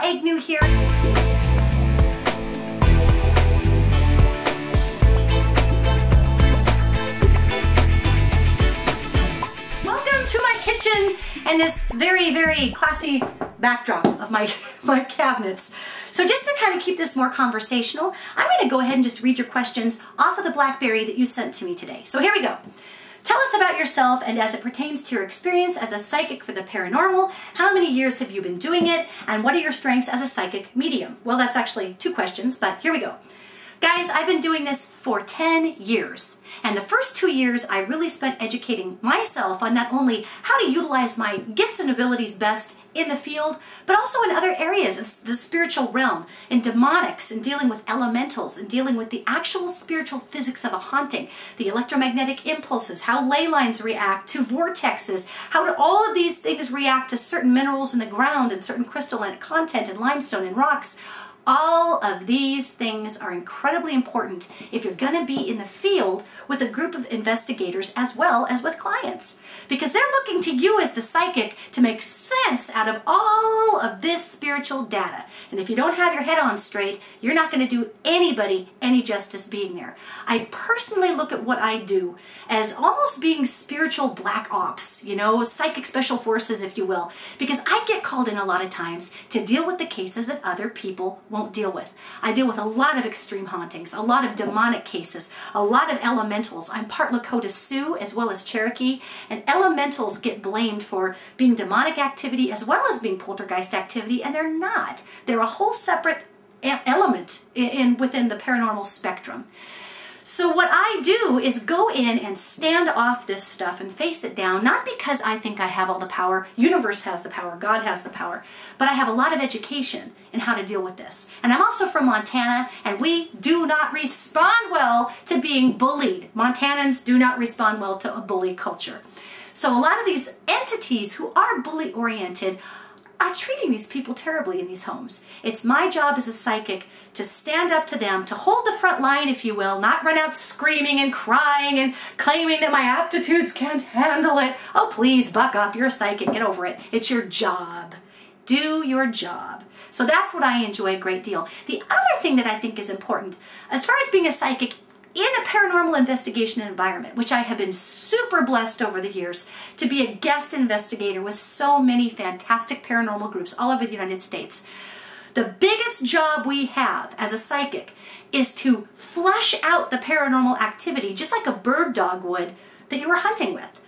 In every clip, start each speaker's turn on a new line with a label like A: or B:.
A: Egnew here. Welcome to my kitchen and this very, very classy backdrop of my cabinets. So just to kind of keep this more conversational, I'm going to go ahead and just read your questions off of the BlackBerry that you sent to me today. So here we go. Tell us about yourself and as it pertains to your experience as a psychic for the paranormal. How many years have you been doing it? And what are your strengths as a psychic medium? Well, that's actually 2 questions, but here we go. Guys, I've been doing this for 10 years. And the first 2 years, I really spent educating myself on not only how to utilize my gifts and abilities best in the field, but also in other areas of the spiritual realm, in demonics, and dealing with elementals, and dealing with the actual spiritual physics of a haunting, the electromagnetic impulses, how ley lines react to vortexes, how do all of these things react to certain minerals in the ground and certain crystalline content and limestone and rocks. All of these things are incredibly important if you're going to be in the field with a group of investigators as well as with clients, because they're looking to you as the psychic to make sense out of all of this spiritual data. And if you don't have your head on straight, you're not going to do anybody any justice being there. I personally look at what I do as almost being spiritual black ops, you know, psychic special forces, if you will, because I get called in a lot of times to deal with the cases that other people won't deal with. I deal with a lot of extreme hauntings, a lot of demonic cases, a lot of elementals. I'm part Lakota Sioux as well as Cherokee, and elementals get blamed for being demonic activity as well as being poltergeist activity, and they're not. They're a whole separate element within the paranormal spectrum. So what I do is go in and stand off this stuff and face it down, not because I think I have all the power, universe has the power, God has the power, but I have a lot of education in how to deal with this. And I'm also from Montana, and we do not respond well to being bullied. Montanans do not respond well to a bully culture. So a lot of these entities who are bully-oriented are treating these people terribly in these homes. It's my job as a psychic to stand up to them, to hold the front line, if you will, not run out screaming and crying and claiming that my aptitudes can't handle it. Oh, please, buck up. You're a psychic. Get over it. It's your job. Do your job. So that's what I enjoy a great deal. The other thing that I think is important, as far as being a psychic in a paranormal investigation environment, which I have been super blessed over the years to be a guest investigator with so many fantastic paranormal groups all over the United States. The biggest job we have as a psychic is to flush out the paranormal activity, just like a bird dog would, that you were hunting with.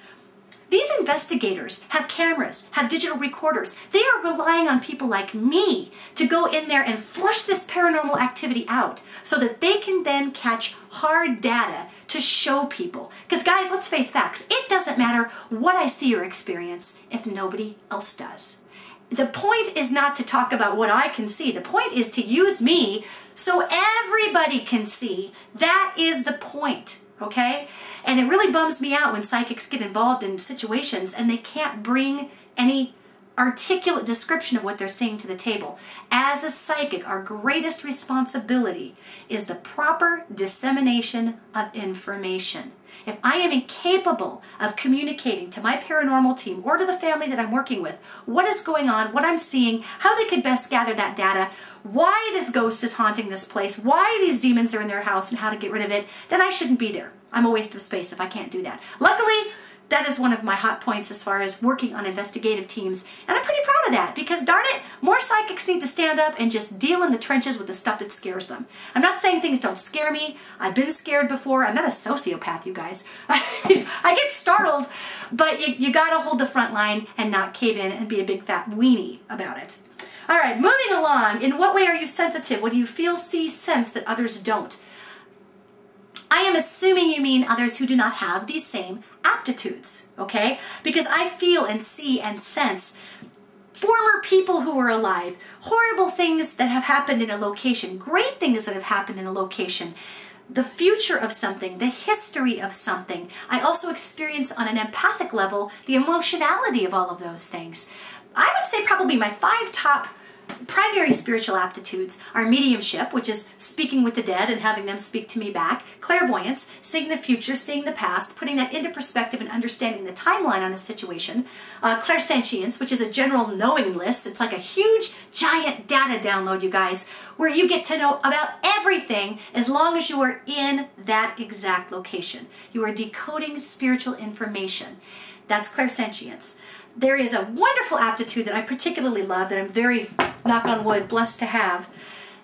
A: These investigators have cameras, have digital recorders. They are relying on people like me to go in there and flush this paranormal activity out so that they can then catch hard data to show people. Because guys, let's face facts. It doesn't matter what I see or experience if nobody else does. The point is not to talk about what I can see. The point is to use me so everybody can see. That is the point. Okay? And it really bums me out when psychics get involved in situations and they can't bring any articulate description of what they're seeing to the table. As a psychic, our greatest responsibility is the proper dissemination of information. If I am incapable of communicating to my paranormal team or to the family that I'm working with what is going on, what I'm seeing, how they could best gather that data, why this ghost is haunting this place, why these demons are in their house and how to get rid of it, then I shouldn't be there. I'm a waste of space if I can't do that. Luckily, that is one of my hot points as far as working on investigative teams, and I'm pretty proud of that because, darn it, more psychics need to stand up and just deal in the trenches with the stuff that scares them. I'm not saying things don't scare me. I've been scared before. I'm not a sociopath, you guys. I get startled, but you gotta hold the front line and not cave in and be a big fat weenie about it. All right, moving along. In what way are you sensitive? What do you feel, see, sense that others don't? I am assuming you mean others who do not have these same aptitudes, okay? Because I feel and see and sense former people who are alive, horrible things that have happened in a location, great things that have happened in a location, the future of something, the history of something. I also experience on an empathic level the emotionality of all of those things. I would say probably my 5 top primary spiritual aptitudes are mediumship, which is speaking with the dead and having them speak to me back, clairvoyance, seeing the future, seeing the past, putting that into perspective and understanding the timeline on a situation, clairsentience, which is a general knowing list. It's like a huge, giant data download, you guys, where you get to know about everything as long as you are in that exact location. You are decoding spiritual information. That's clairsentience. There is a wonderful aptitude that I particularly love, that I'm very, knock on wood, blessed to have,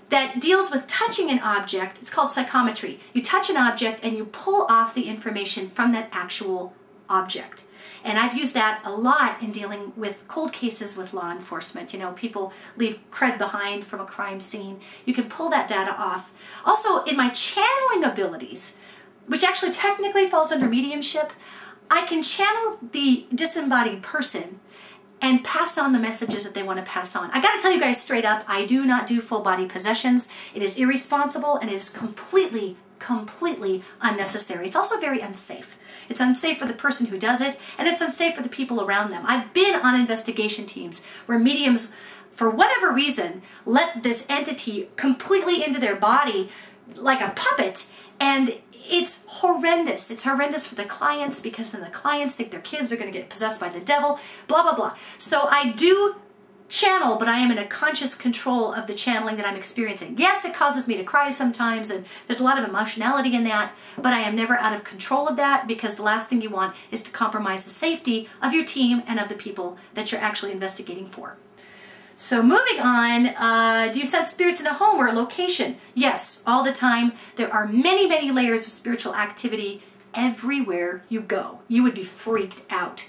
A: that deals with touching an object. It's called psychometry. You touch an object and you pull off the information from that actual object. And I've used that a lot in dealing with cold cases with law enforcement. You know, people leave crud behind from a crime scene. You can pull that data off. Also, in my channeling abilities, which actually technically falls under mediumship, I can channel the disembodied person and pass on the messages that they want to pass on. I gotta tell you guys straight up, I do not do full body possessions. It is irresponsible and it is completely unnecessary. It's also very unsafe. It's unsafe for the person who does it, and it's unsafe for the people around them. I've been on investigation teams where mediums, for whatever reason, let this entity completely into their body like a puppet, and it's horrendous. It's horrendous for the clients, because then the clients think their kids are going to get possessed by the devil, blah, blah, blah. So I do channel, but I am in a conscious control of the channeling that I'm experiencing. Yes, it causes me to cry sometimes, and there's a lot of emotionality in that, but I am never out of control of that, because the last thing you want is to compromise the safety of your team and of the people that you're actually investigating for. So moving on, do you sense spirits in a home or a location? Yes, all the time. There are many, many layers of spiritual activity everywhere you go. You would be freaked out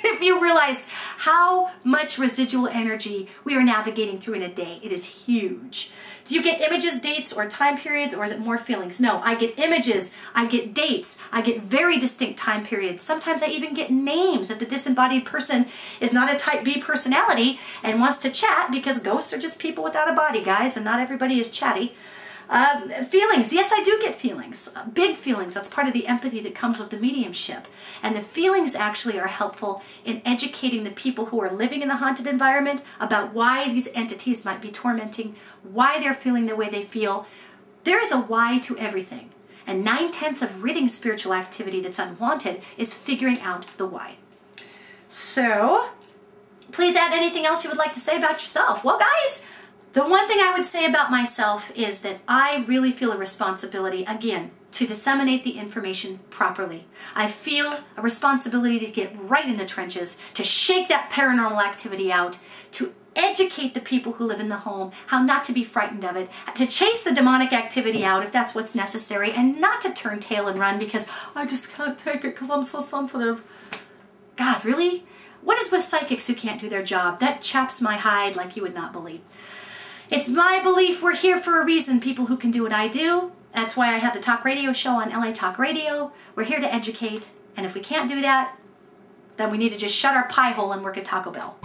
A: if you realized how much residual energy we are navigating through in a day. It is huge. Do you get images, dates, or time periods, or is it more feelings? No, I get images, I get dates, I get very distinct time periods. Sometimes I even get names that the disembodied person is not a type B personality and wants to chat, because ghosts are just people without a body, guys, and not everybody is chatty. Feelings, yes, I do get feelings, big feelings. That's part of the empathy that comes with the mediumship. And the feelings actually are helpful in educating the people who are living in the haunted environment about why these entities might be tormenting, why they're feeling the way they feel. There is a why to everything. And 9/10 of ridding spiritual activity that's unwanted is figuring out the why. So, please add anything else you would like to say about yourself. Well, guys, the one thing I would say about myself is that I really feel a responsibility, again, to disseminate the information properly. I feel a responsibility to get right in the trenches, to shake that paranormal activity out, to educate the people who live in the home how not to be frightened of it, to chase the demonic activity out if that's what's necessary, and not to turn tail and run because I just can't take it because I'm so sensitive. God, really? What is with psychics who can't do their job? That chaps my hide like you would not believe. It's my belief we're here for a reason, people who can do what I do. That's why I have the talk radio show on LA Talk Radio. We're here to educate, and if we can't do that, then we need to just shut our pie hole and work at Taco Bell.